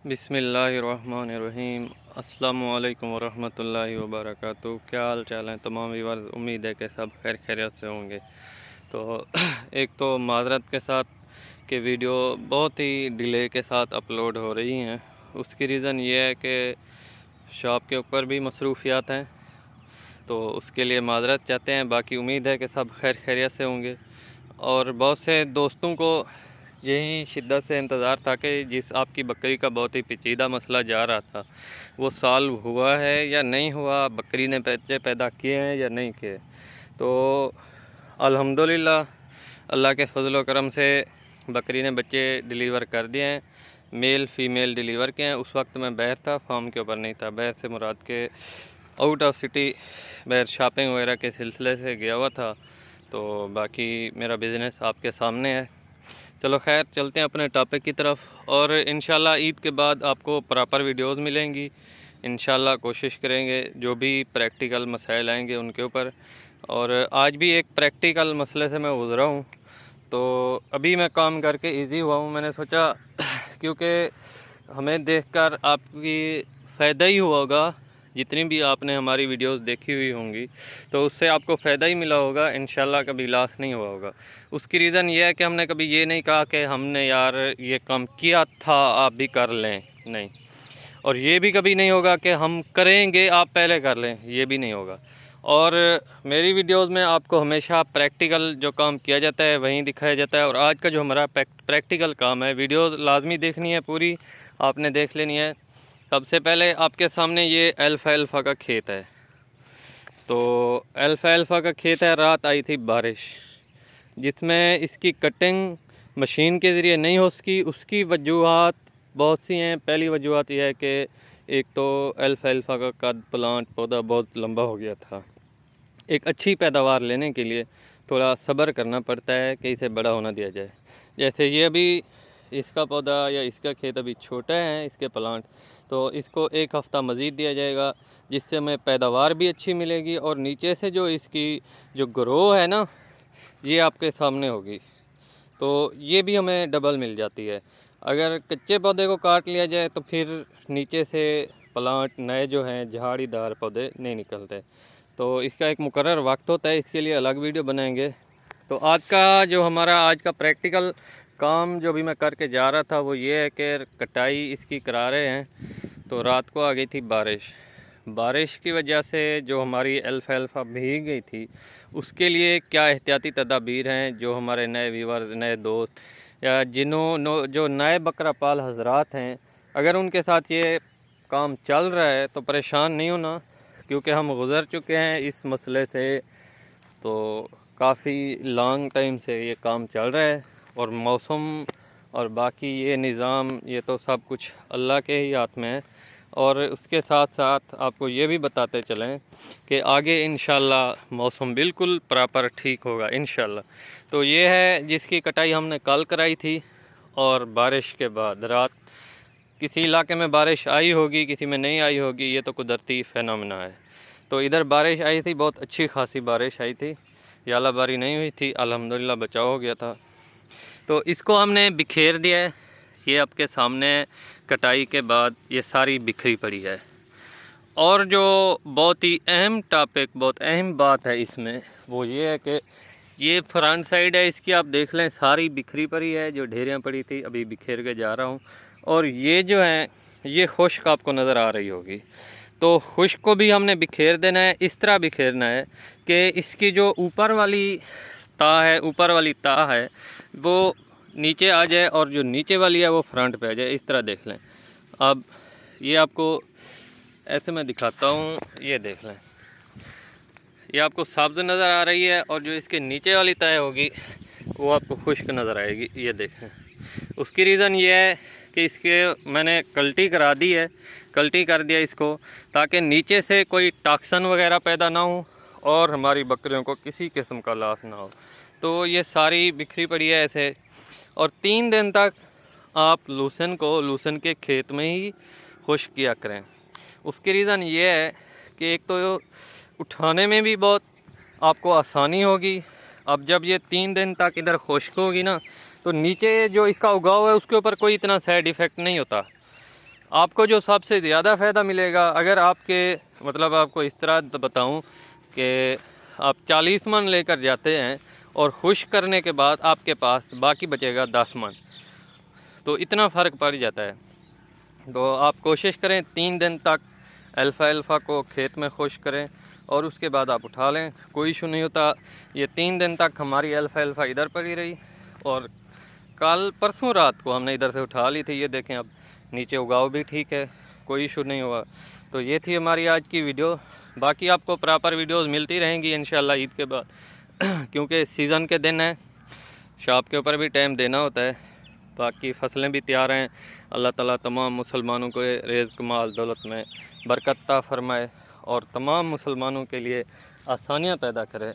बिस्मिल्लाहिर्रहमानिर्रहीम। अस्सलामुअलैकुम वरहमतुल्लाहि वबरकातुहू। क्या हाल चाल है तमाम व्यूअर्स, उम्मीद है कि सब खैर खैरियत से होंगे। तो एक तो माज़रत के साथ कि वीडियो बहुत ही डिले के साथ अपलोड हो रही हैं। उसकी रीज़न ये है कि शॉप के ऊपर भी मसरूफियात हैं, तो उसके लिए माज़रत चाहते हैं। बाकी उम्मीद है कि सब खैर खैरियत से होंगे। और बहुत से दोस्तों को यही शिद्दत से इंतज़ार था कि जिस आपकी बकरी का बहुत ही पेचीदा मसला जा रहा था वो सॉल्व हुआ है या नहीं हुआ, बकरी ने बच्चे पैदा किए हैं या नहीं किए। तो अल्हम्दुलिल्लाह अल्लाह के फजल व करम से बकरी ने बच्चे डिलीवर कर दिए हैं, मेल फ़ीमेल डिलीवर किए हैं। उस वक्त मैं बाहर था, फार्म के ऊपर नहीं था। बाहर से मुराद के आउट ऑफ सिटी बाहर शॉपिंग वगैरह के सिलसिले से गया हुआ था। तो बाकी मेरा बिज़नेस आपके सामने है। चलो खैर, चलते हैं अपने टॉपिक की तरफ। और इंशाल्लाह ईद के बाद आपको प्रॉपर वीडियोस मिलेंगी। इंशाल्लाह कोशिश करेंगे जो भी प्रैक्टिकल मसाइल आएंगे उनके ऊपर। और आज भी एक प्रैक्टिकल मसले से मैं गुज़रा हूँ, तो अभी मैं काम करके इजी हुआ हूँ। मैंने सोचा क्योंकि हमें देखकर आपकी फ़ायदा ही हुआ होगा, जितनी भी आपने हमारी वीडियोस देखी हुई होंगी तो उससे आपको फ़ायदा ही मिला होगा, इंशाल्लाह कभी लॉस नहीं हुआ होगा। उसकी रीज़न ये है कि हमने कभी ये नहीं कहा कि हमने यार ये काम किया था आप भी कर लें, नहीं। और ये भी कभी नहीं होगा कि हम करेंगे आप पहले कर लें, ये भी नहीं होगा। और मेरी वीडियोस में आपको हमेशा प्रैक्टिकल जो काम किया जाता है वहीं दिखाया जाता है। और आज का जो हमारा प्रैक्टिकल काम है, वीडियो लाजमी देखनी है पूरी, आपने देख लेनी है। सबसे पहले आपके सामने ये अल्फ़ा का खेत है। तो अल्फ़ा का खेत है। रात आई थी बारिश, जिसमें इसकी कटिंग मशीन के ज़रिए नहीं हो सकी। उसकी वजूहात बहुत सी हैं। पहली वजूहात यह है कि एक तो अल्फ़ा का कद प्लांट पौधा बहुत लंबा हो गया था। एक अच्छी पैदावार लेने के लिए थोड़ा सब्र करना पड़ता है कि इसे बड़ा होना दिया जाए। जैसे ये अभी इसका पौधा या इसका खेत अभी छोटा है, इसके प्लांट, तो इसको एक हफ़्ता मज़ीद दिया जाएगा, जिससे हमें पैदावार भी अच्छी मिलेगी। और नीचे से जो इसकी जो ग्रो है ना, ये आपके सामने होगी, तो ये भी हमें डबल मिल जाती है। अगर कच्चे पौधे को काट लिया जाए तो फिर नीचे से प्लांट नए जो हैं झाड़ीदार पौधे नहीं निकलते। तो इसका एक मुकर्रर वक्त होता है, इसके लिए अलग वीडियो बनाएंगे। तो आज का जो हमारा आज का प्रैक्टिकल काम जो भी मैं करके जा रहा था वो ये है कि कटाई इसकी करा रहे हैं। तो रात को आ गई थी बारिश की वजह से जो हमारी अल्फ़ा भीग गई थी, उसके लिए क्या एहतियाती तदाबीर हैं जो हमारे नए व्यूअर्स, नए दोस्त या जो नए बकरा पाल हजरात हैं, अगर उनके साथ ये काम चल रहा है तो परेशान नहीं होना, क्योंकि हम गुज़र चुके हैं इस मसले से। तो काफ़ी लॉन्ग टाइम से ये काम चल रहा है। और मौसम और बाकी ये निज़ाम, ये तो सब कुछ अल्लाह के ही हाथ में है। और उसके साथ साथ आपको ये भी बताते चलें कि आगे इंशाल्लाह मौसम बिल्कुल प्रॉपर ठीक होगा इंशाल्लाह। तो ये है जिसकी कटाई हमने कल कराई थी। और बारिश के बाद रात किसी इलाके में बारिश आई होगी, किसी में नहीं आई होगी, ये तो कुदरती फेनोमेना है। तो इधर बारिश आई थी, बहुत अच्छी खासी बारिश आई थी, यालाबारी नहीं हुई थी, अल्हम्दुलिल्लाह बचाव हो गया था। तो इसको हमने बिखेर दिया है। ये आपके सामने कटाई के बाद ये सारी बिखरी पड़ी है। और जो बहुत ही अहम टॉपिक, बहुत अहम बात है इसमें, वो ये है कि ये फ्रंट साइड है इसकी, आप देख लें सारी बिखरी पड़ी है, जो ढेरियाँ पड़ी थी अभी बिखेर के जा रहा हूँ। और ये जो है ये खुश्क आपको नज़र आ रही होगी, तो खुश्क को भी हमने बिखेर देना है। इस तरह बिखेरना है कि इसकी जो ऊपर वाली ता है वो नीचे आ जाए और जो नीचे वाली है वो फ्रंट पे आ जाए। इस तरह देख लें। अब ये आपको ऐसे मैं दिखाता हूँ, ये देख लें, ये आपको सब्ज़ नज़र आ रही है और जो इसके नीचे वाली तय होगी वो आपको खुश्क नज़र आएगी। ये देखें, उसकी रीज़न ये है कि इसके मैंने कल्टी करा दी है, कल्टी कर दिया इसको, ताकि नीचे से कोई टॉक्सन वगैरह पैदा ना हो और हमारी बकरियों को किसी किस्म का लॉस ना हो। तो ये सारी बिखरी पड़ी है ऐसे। और 3 दिन तक आप लूसन के खेत में ही खुश्क किया करें। उसकी रीज़न ये है कि एक तो उठाने में भी बहुत आपको आसानी होगी। अब जब ये 3 दिन तक इधर खुश्क होगी ना, तो नीचे जो इसका उगाव है उसके ऊपर कोई इतना साइड इफ़ेक्ट नहीं होता। आपको जो सबसे ज़्यादा फ़ायदा मिलेगा, अगर आपके मतलब आपको इस तरह बताऊं कि आप 40 मन लेकर जाते हैं और खुश करने के बाद आपके पास बाकी बचेगा 10 मन, तो इतना फ़र्क पड़ जाता है। तो आप कोशिश करें 3 दिन तक अल्फ़ा को खेत में खुश करें और उसके बाद आप उठा लें, कोई इशू नहीं होता। ये 3 दिन तक हमारी अल्फ़ा इधर पड़ी रही और कल परसों रात को हमने इधर से उठा ली थी। ये देखें अब नीचे उगाव भी ठीक है, कोई इशू नहीं हुआ। तो ये थी हमारी आज की वीडियो। बाकी आपको प्रॉपर वीडियोस मिलती रहेंगी इंशाल्लाह ईद के बाद क्योंकि सीज़न के दिन है, शॉप के ऊपर भी टाइम देना होता है। बाकी फसलें भी तैयार हैं। अल्लाह ताला तमाम मुसलमानों को रिज़्क़ माल दौलत में बरकत अता फरमाए और तमाम मुसलमानों के लिए आसानियाँ पैदा करे।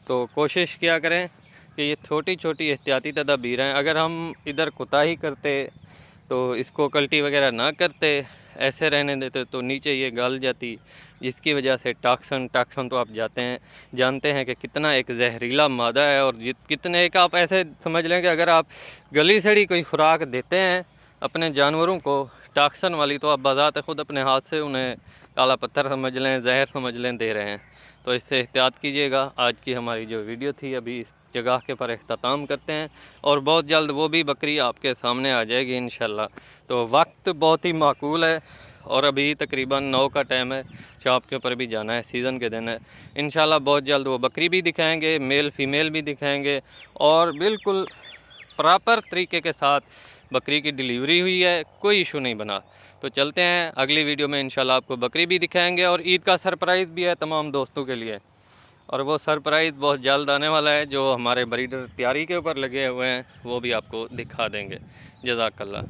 तो कोशिश किया करें कि ये छोटी छोटी एहतियाती तदाबीर हैं, अगर हम इधर कोताही करते तो इसको कल्टी वगैरह ना करते, ऐसे रहने देते तो नीचे ये गल जाती, जिसकी वजह से टॉक्सन तो आप जानते हैं कि कितना एक जहरीला मादा है। और कितने एक आप ऐसे समझ लें कि अगर आप गली सड़ी कोई खुराक देते हैं अपने जानवरों को टॉक्सन वाली, तो आप बाज़ात खुद अपने हाथ से उन्हें काला पत्थर समझ लें, जहर समझ लें दे रहे हैं। तो इससे एहतियात कीजिएगा। आज की हमारी जो वीडियो थी अभी इस जगह के पर इख्तिताम करते हैं और बहुत जल्द वो भी बकरी आपके सामने आ जाएगी इंशाल्लाह। तो वक्त बहुत ही माकूल है और अभी तकरीबन 9 का टाइम है, शॉप के ऊपर भी जाना है, सीज़न के दिन है। इंशाल्लाह बहुत जल्द वो बकरी भी दिखाएंगे, मेल फीमेल भी दिखाएंगे और बिल्कुल प्रॉपर तरीके के साथ बकरी की डिलीवरी हुई है, कोई इशू नहीं बना। तो चलते हैं अगली वीडियो में, इंशाल्लाह आपको बकरी भी दिखाएंगे और ईद का सरप्राइज़ भी है तमाम दोस्तों के लिए। और वो सरप्राइज़ बहुत जल्द आने वाला है, जो हमारे ब्रीडर तैयारी के ऊपर लगे हुए हैं वो भी आपको दिखा देंगे। जज़ाकल्लाह।